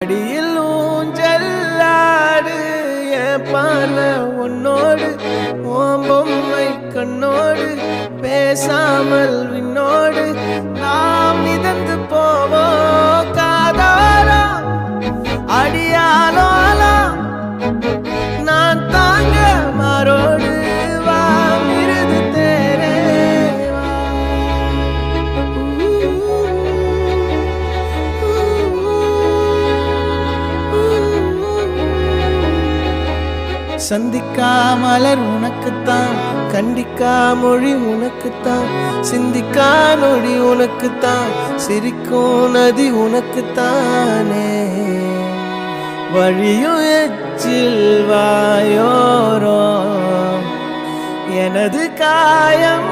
அடியில் ஊஞ்சல்லாடு என் பார்வை உன்னோடு ஓம் பொம்மை கண்ணோடு பேசாமல் விண்ணோடு நாம் மிதந்து போவோம் காதாரா அடியாலோலா நான் தாங்க மாறோடு வா மிருது தேரே சந்திக்கா மலர் உனக்குத்தான், கண்டிக்கா மொழி உனக்குத்தான், சிந்திக்கா நொடி உனக்குத்தான், சிரிக்கும் நதி உனக்குத்தானே. வழியும் எச்சில் வாயோரோ எனது காயம்